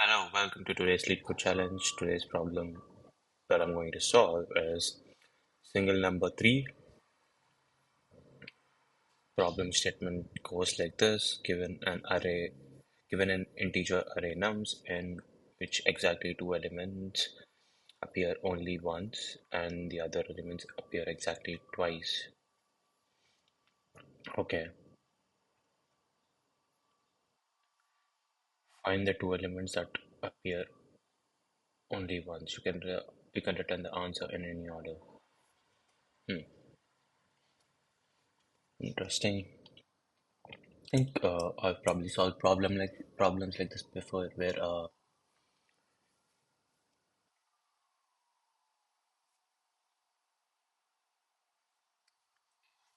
Hello, welcome to today's LeetCode challenge. Today's problem that I'm going to solve is single number 3. Problem statement goes like this: given an integer array nums in which exactly two elements appear only once and the other elements appear exactly twice. Okay, find the two elements that appear only once. You can return the answer in any order. Hmm, interesting. Think I've probably solved problems like this before, where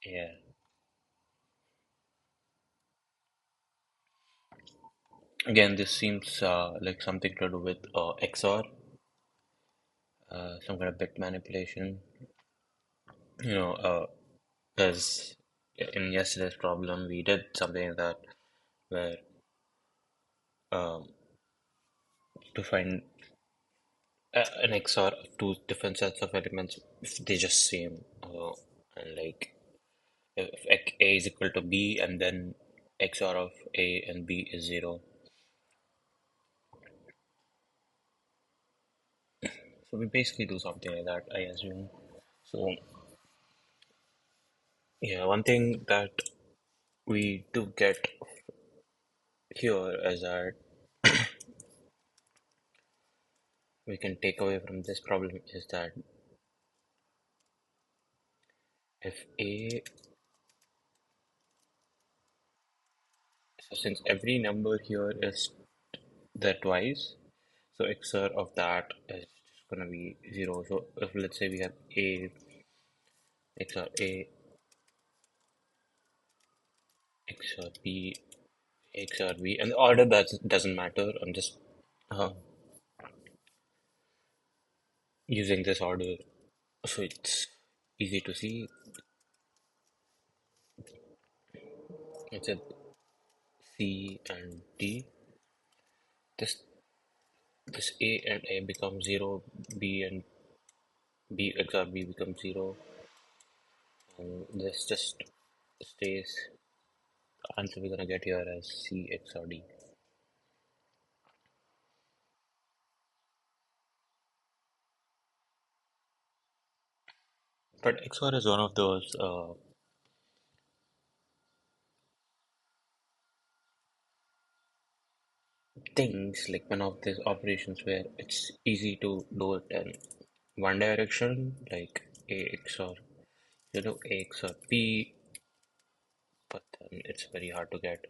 yeah, again this seems like something to do with XOR, some kind of bit manipulation. You know, because in yesterday's problem we did something like that, where um, to find an XOR of two different sets of elements if they just same, and like if A is equal to B and then XOR of A and B is 0. So we basically do something like that, I assume. So yeah, one thing that we do get here is that we can take away from this problem is that if A, so since every number here is there twice, so XOR of that is just gonna be 0. So if let's say we have A XOR A XOR B XOR B, and the order that doesn't matter. I'm just uh, using this order so it's easy to see. It's a C and D. This this A and A becomes 0, B and B XOR B becomes 0, and this just stays. The answer we're gonna get here as C XOR D. But XOR is one of those things, like one of these operations where it's easy to do it in one direction, like A XOR, A XOR B, but then it's very hard to get.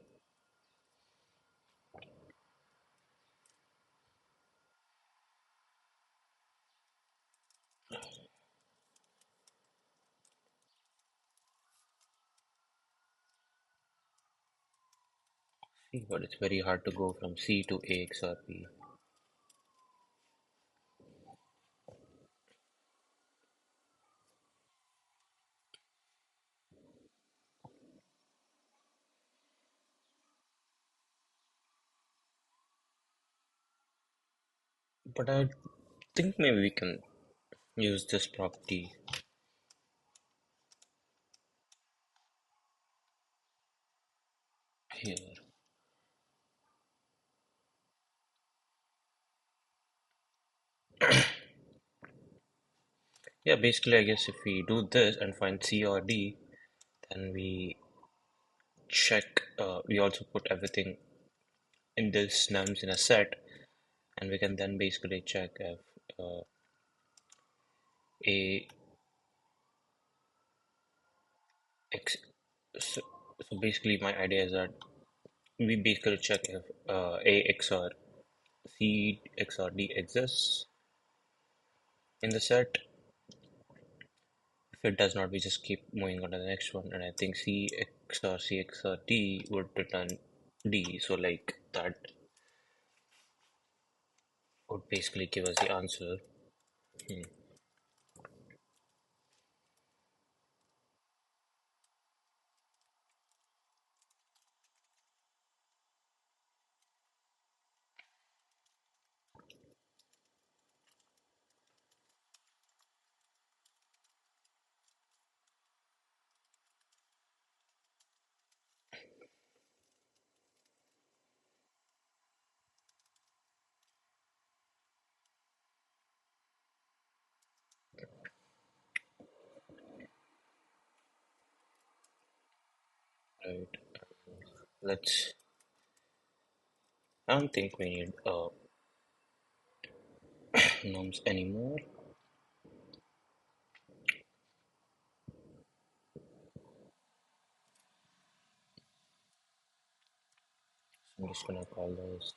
See, but it's very hard to go from C to A XOR B. But I think maybe we can use this property here. Yeah, basically, I guess if we do this and find C or D, then we check, we also put everything in this nums in a set, and we can then basically check if A X. So, so basically, my idea is that we basically check if A XOR C XOR D exists in the set. If it does not, we just keep moving on to the next one, and I think C XOR D would return D. So like that would basically give us the answer. Hmm. Right. Let's. I don't think we need norms anymore. I'm just gonna call this.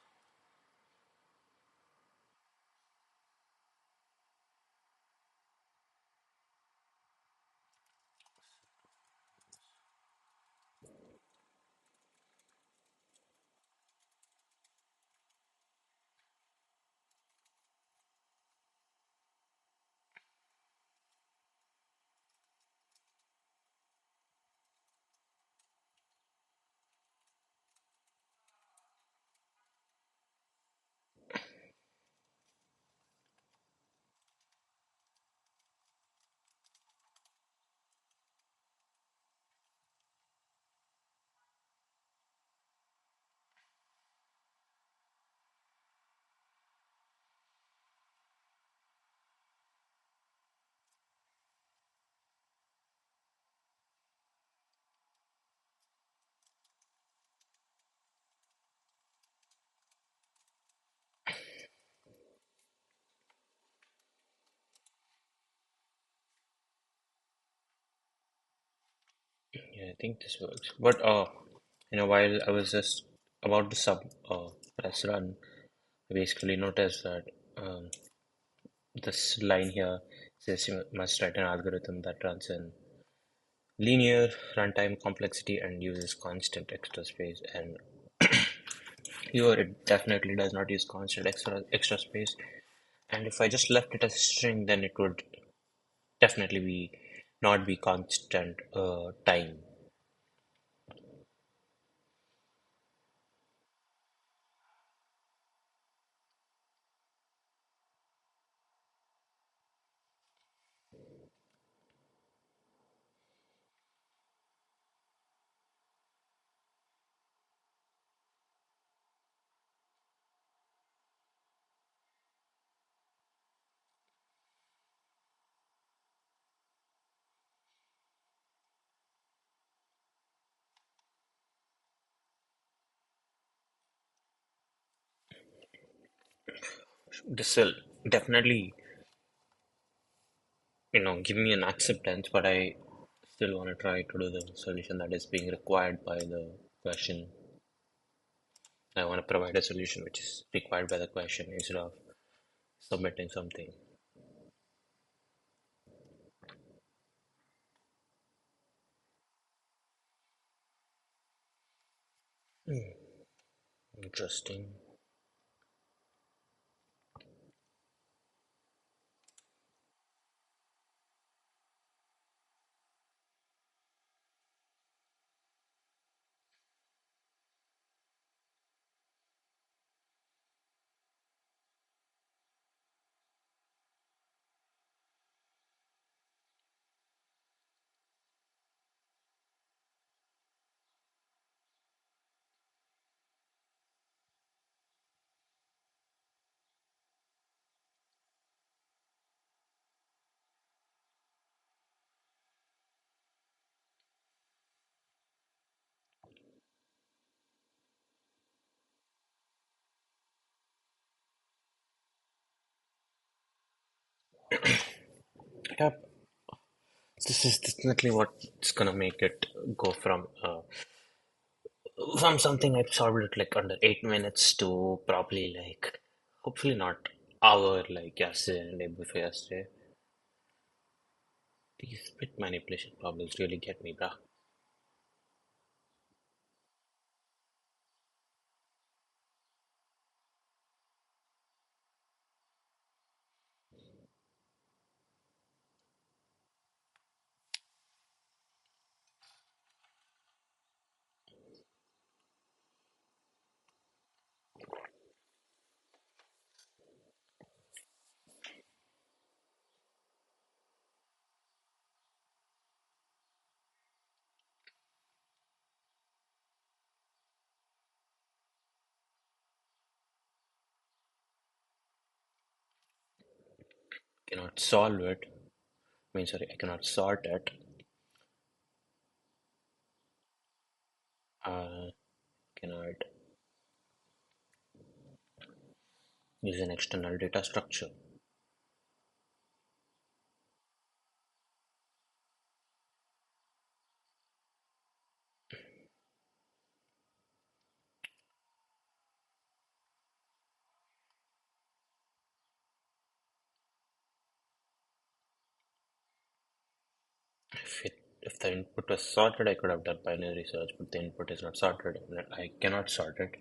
Yeah, I think this works. But while I was just about to sub press run, I basically noticed that um, this line here says you must write an algorithm that runs in linear runtime complexity and uses constant extra space. And here it definitely does not use constant extra space. And if I just left it as a string, then it would definitely be not be constant time. This will definitely, give me an acceptance, but I still want to try to do the solution that is being required by the question. I want to provide a solution which is required by the question instead of submitting something. Interesting. Yeah, this is definitely what's gonna make it go from something I solved it like under 8 minutes to probably like hopefully not hour like yesterday and day before yesterday. These bit manipulation problems really get me, bruh. Cannot solve it. I mean, sorry, I cannot sort it. Cannot use an external data structure. If the input was sorted, I could have done binary search, but the input is not sorted. I cannot sort it.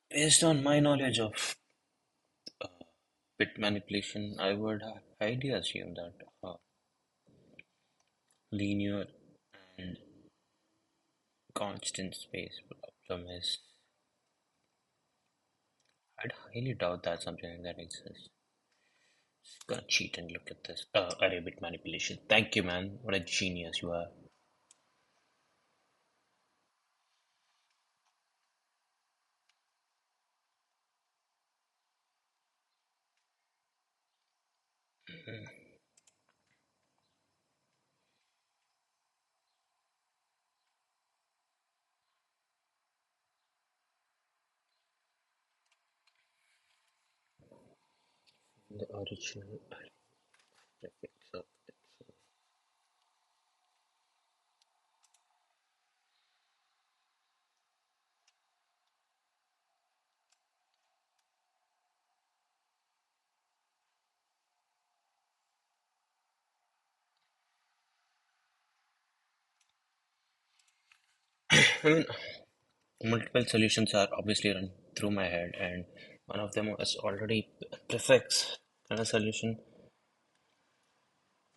Based on my knowledge of bit manipulation, I would highly assume that linear and constant space problem is. I'd highly doubt that something like that exists. Just gonna cheat and look at this. Array bit manipulation. Thank you, man. What a genius you are. The original array prefix of it. I mean, multiple solutions are obviously run through my head, and one of them was already prefix and a solution,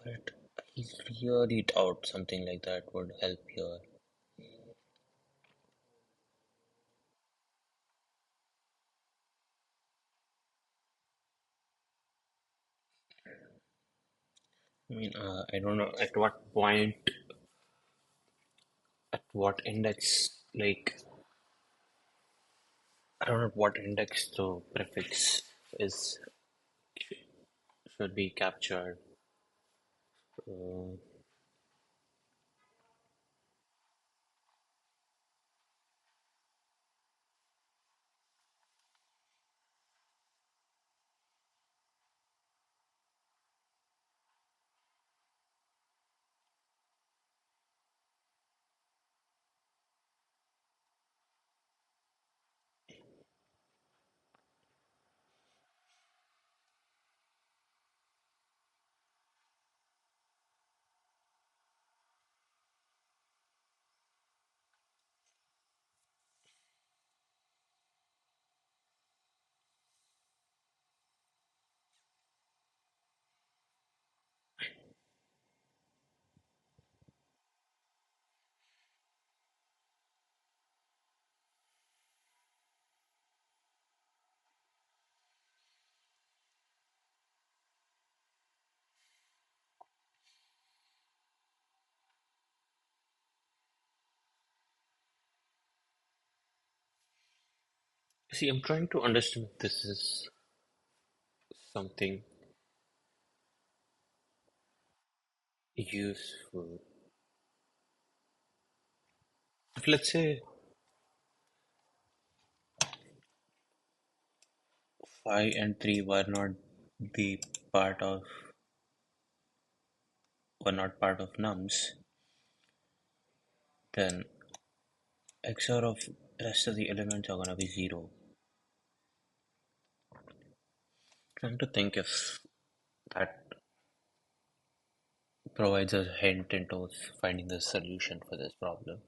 but I really doubt something like that would help here. I mean, I don't know at what point, at what index, like, I don't know what index the prefix is should be captured. Uh, See, I'm trying to understand if this is something useful. If let's say 5 and 3 the part of were not part of nums, then XOR of rest of the elements are gonna be 0. Trying to think if that provides a hint into finding the solution for this problem.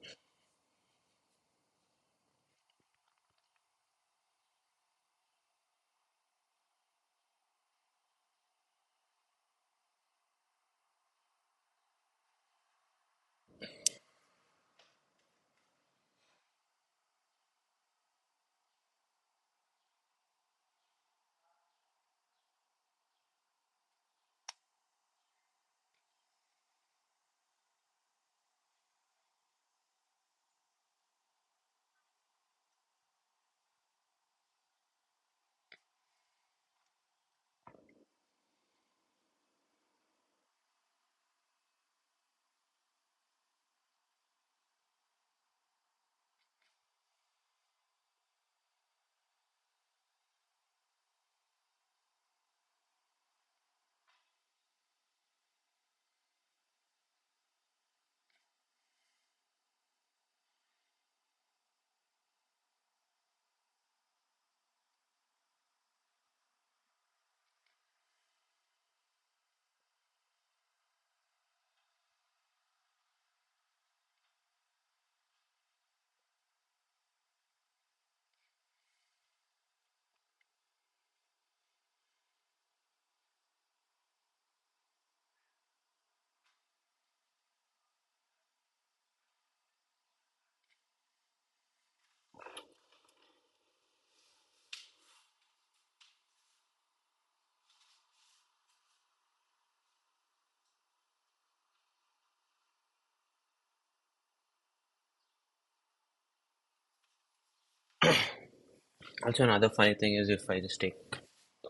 Also, another funny thing is if I just take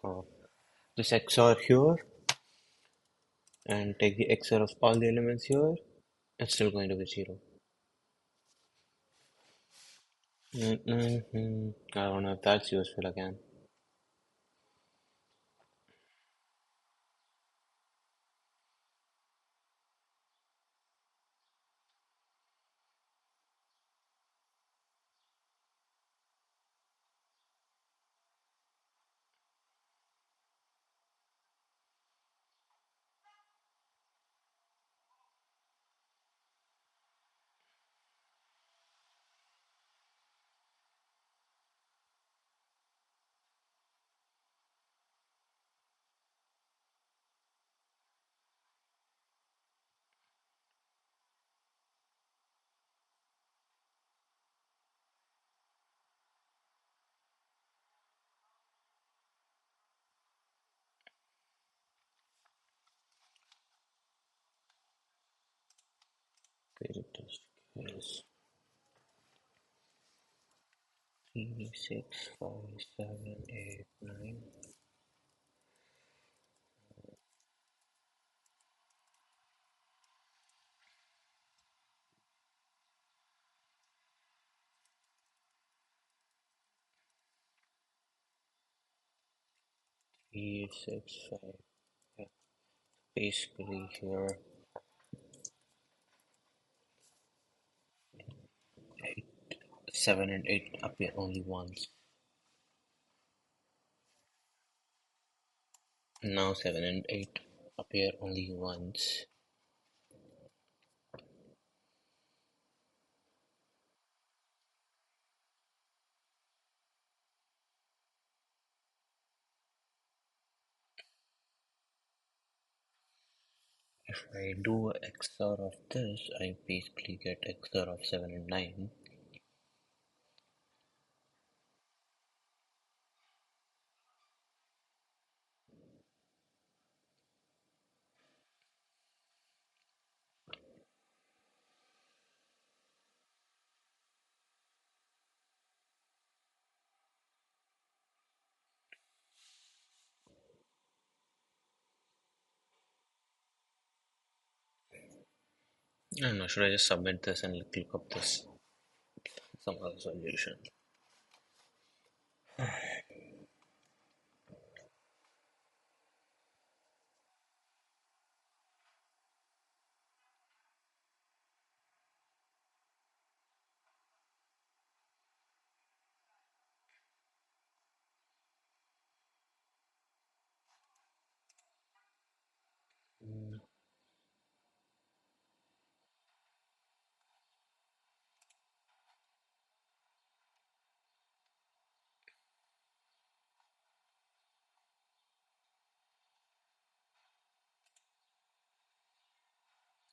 uh, this XOR here and take the XOR of all the elements here, it's still going to be 0. I don't know if that's useful again. Creative skills. 3, 6, 5, 7, 8, 9. 3, 6, 5. Yeah. Basically here 8, 7 and 8 appear only once. Now 7 and 8 appear only once. If I do a XOR of this, I basically get XOR of 7 and 9. I don't know, should I just submit this and look up this some other solution?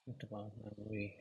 What about memory?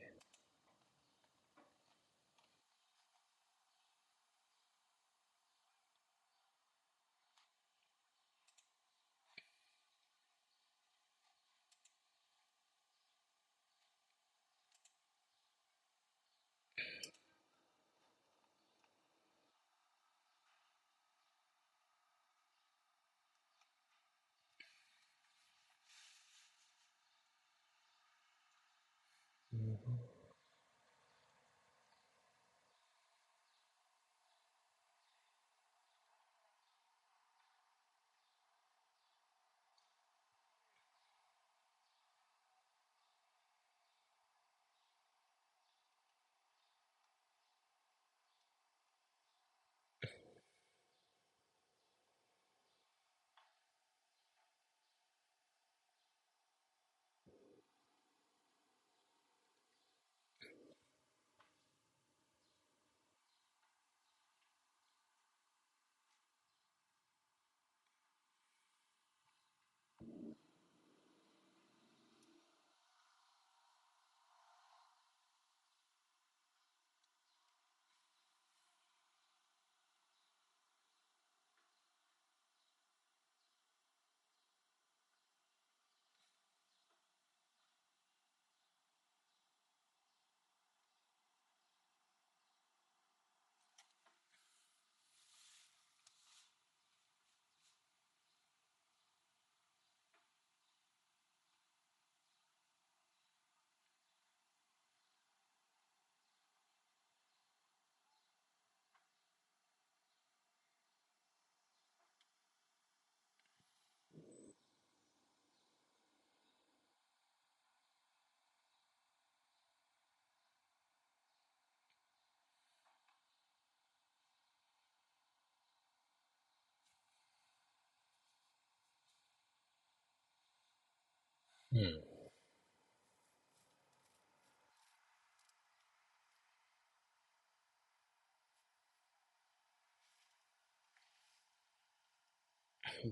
Hmm.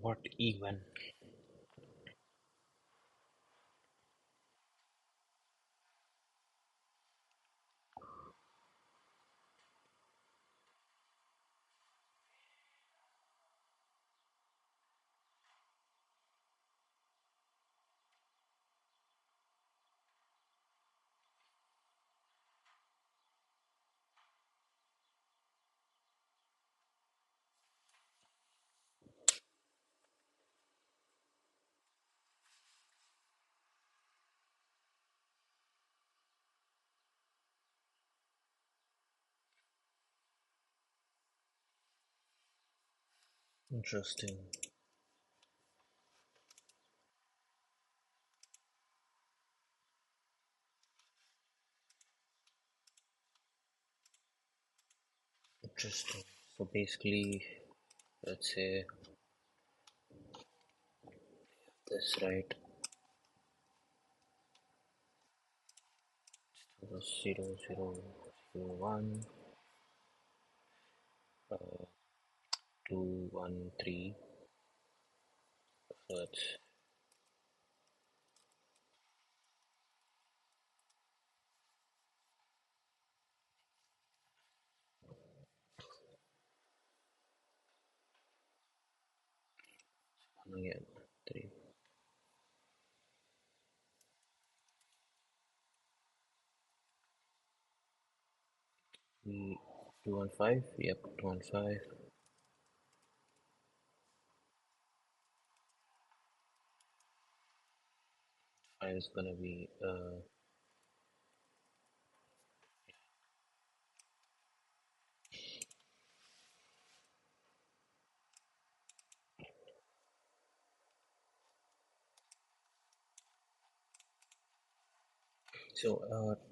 What even? Interesting. Interesting. So basically, let's say this right. So 0, 0, 0, 1, 2, 1, 3. So that's one again. 3. 2 and 5. Yep, 2 and 5. 5 is gonna be so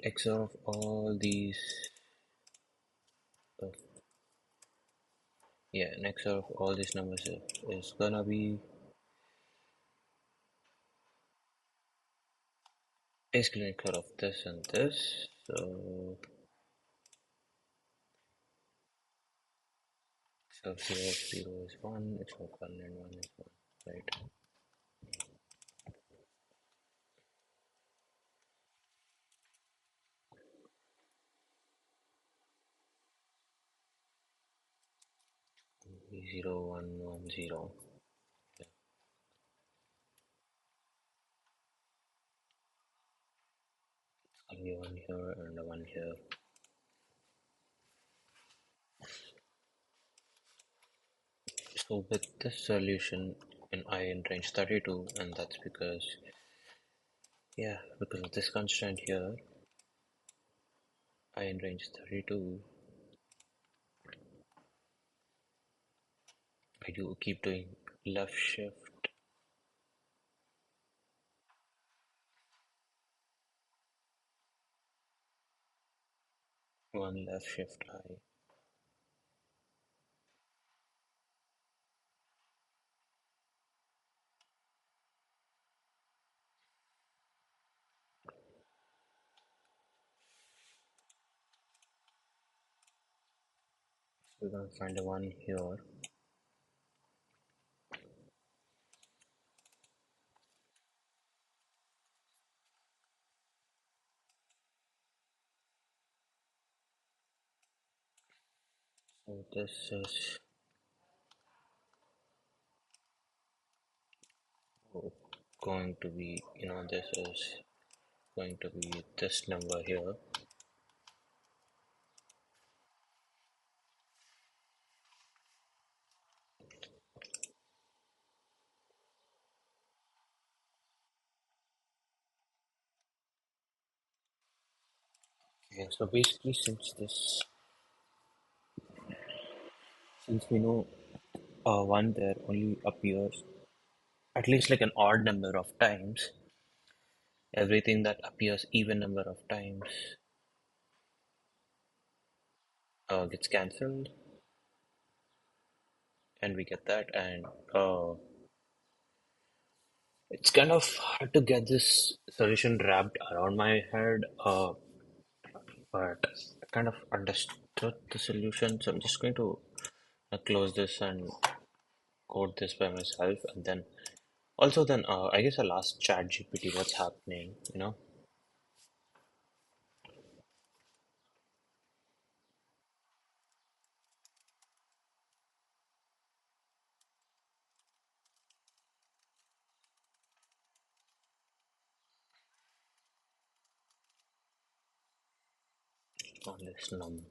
XOR of all these uh, yeah, an XOR of all these numbers is gonna be basically an XOR of this and this. So 0 is 1, it's not 1 and 1 is 1, right? 0, 1, 1, 0. Yeah, only 1 here and a 1 here. So with this solution in I in range 32, and that's because, yeah, because of this constraint here, I in range 32, I do keep doing left shift, one left shift I. We're gonna find a 1 here. So this is going to be, this is going to be this number here. Okay, so basically since we know 1 there only appears at least like an odd number of times, everything that appears even number of times gets cancelled, and we get that. And it's kind of hard to get this solution wrapped around my head, but I kind of understood the solution. So I'm just going to close this and code this by myself, and then also then I guess I'll ask ChatGPT what's happening. On this num.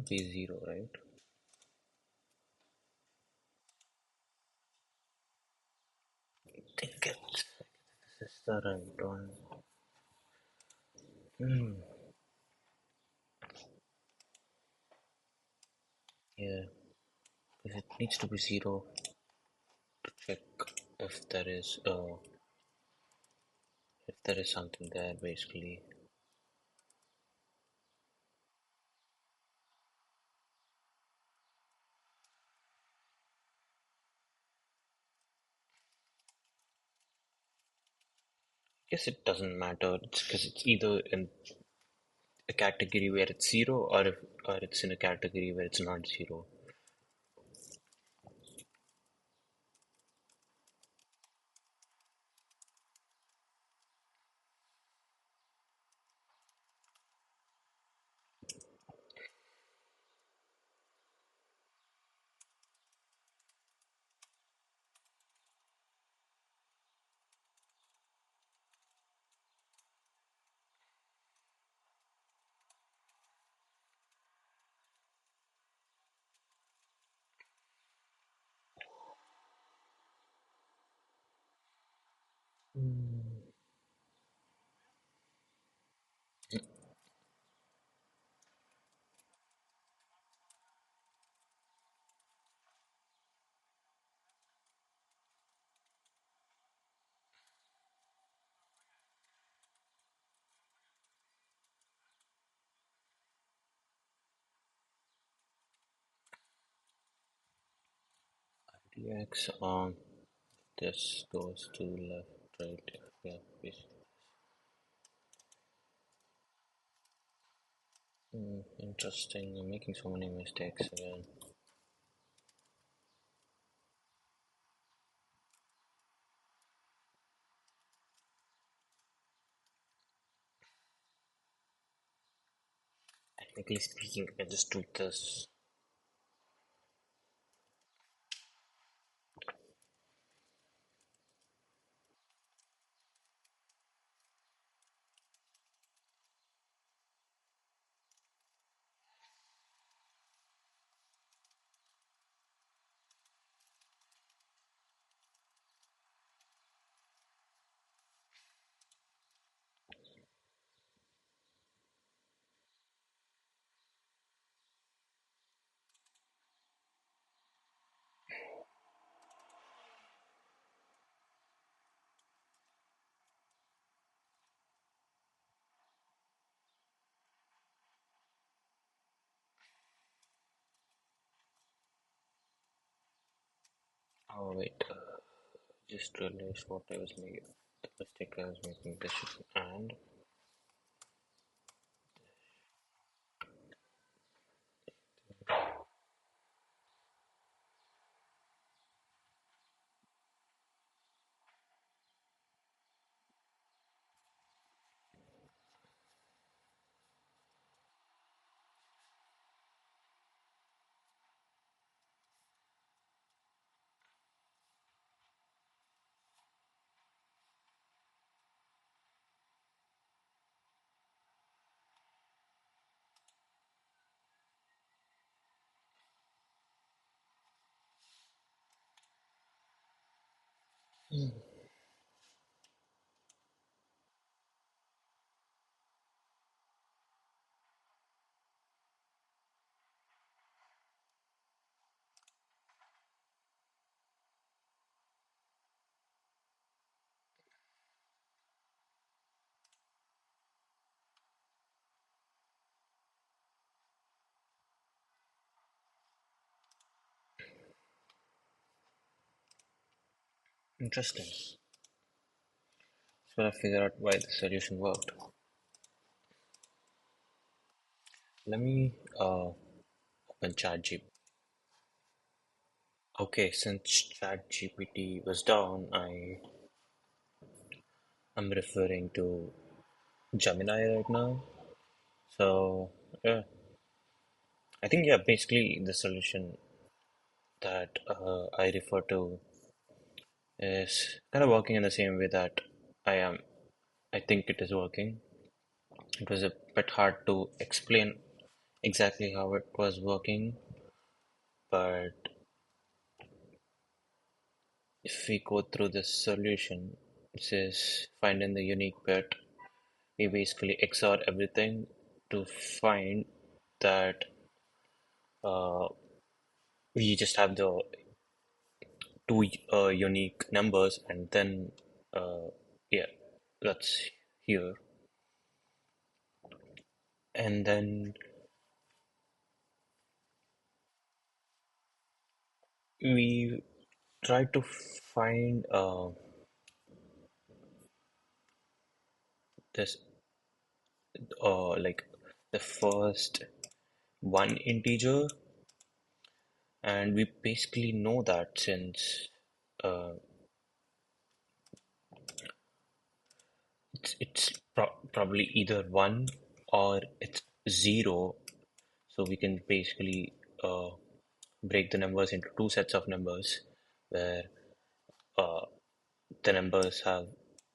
be zero, right? I think this is the right one. Hmm. Yeah, because it needs to be zero to check if there is something there basically. Guess it doesn't matter. It's because it's either in a category where it's zero or it's in a category where it's not zero. Dx on this goes to left, right. Yeah, basically. Interesting. I'm making so many mistakes again. Technically speaking, I just do this. Oh wait, just realized what I was making. The mistake I was making. This should and interesting. So I figure out why the solution worked. Let me open ChatGPT. Okay, since ChatGPT was down, I'm referring to Gemini right now. So yeah, I think yeah, basically the solution that I refer to is kind of working in the same way that I am. I think it is working. It was a bit hard to explain exactly how it was working, but if we go through this solution, it says finding the unique bit. We basically XOR everything to find that uh, we just have the two unique numbers, and then yeah, that's here. And then we try to find this like the first one integer, and we basically know that since uh, it's probably either one or it's zero, so we can basically uh, break the numbers into two sets of numbers where uh, the numbers have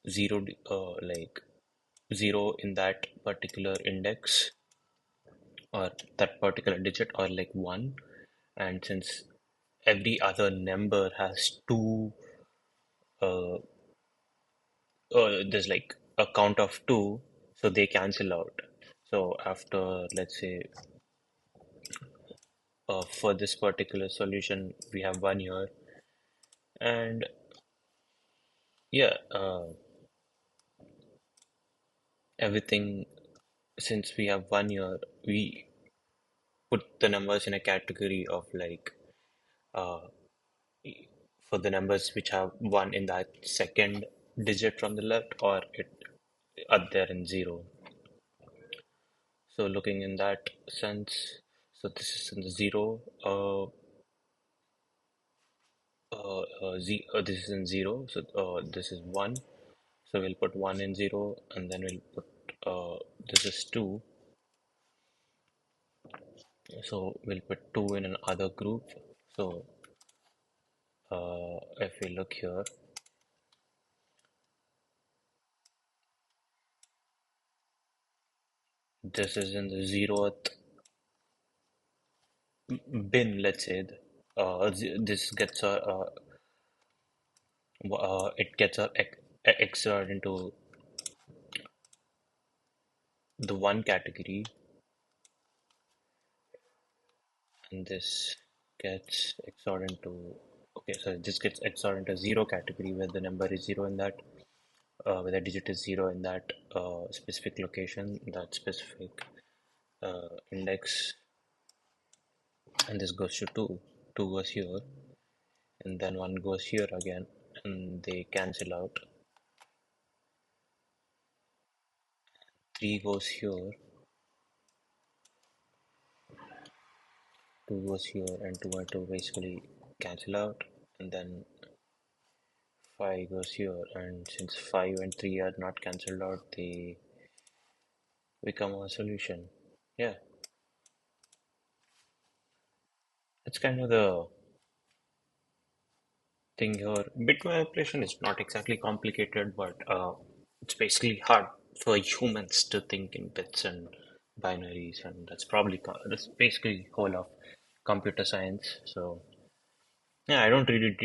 zero like zero in that particular index or that particular digit, or like one, and since every other number has two there's like a count of two, so they cancel out. So after, let's say, for this particular solution we have 1 year, and yeah, everything, since we have 1 year, we put the numbers in a category of like uh, for the numbers which have one in that second digit from the left, or it are there in zero. So looking in that sense, so this is in the zero, this is in zero, so this is one. So we'll put one in zero, and then we'll put this is two. So we'll put two in another group. So if we look here, this is in the zeroth bin, let's say. This gets it gets exerted into the one category, and this gets XORed into, okay, so this gets XORed into zero category where the number is zero in that, where the digit is zero in that specific location, that specific index, and this goes to two. Two goes here, and then one goes here again, and they cancel out. Three goes here, two goes here, and two and two basically cancel out, and then 5 goes here, and since 5 and 3 are not cancelled out, they become a solution. Yeah, it's kind of the thing here. Bit manipulation is not exactly complicated, but it's basically hard for humans to think in bits and binaries, and that's basically whole of computer science. So yeah, I don't really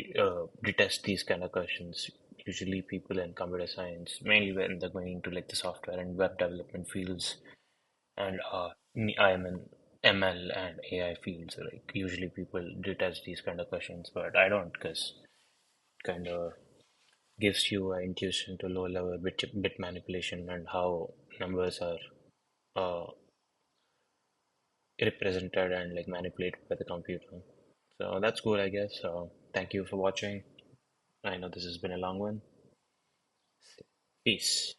detest these kind of questions. Usually, people in computer science, mainly when they're going into like the software and web development fields, and I'm in ML and AI fields. Like usually people detest these kind of questions, but I don't, because kind of gives you an intuition to low level bit manipulation and how numbers are uh, represented and like manipulated by the computer. So that's cool, I guess. So thank you for watching. I know this has been a long one. Peace.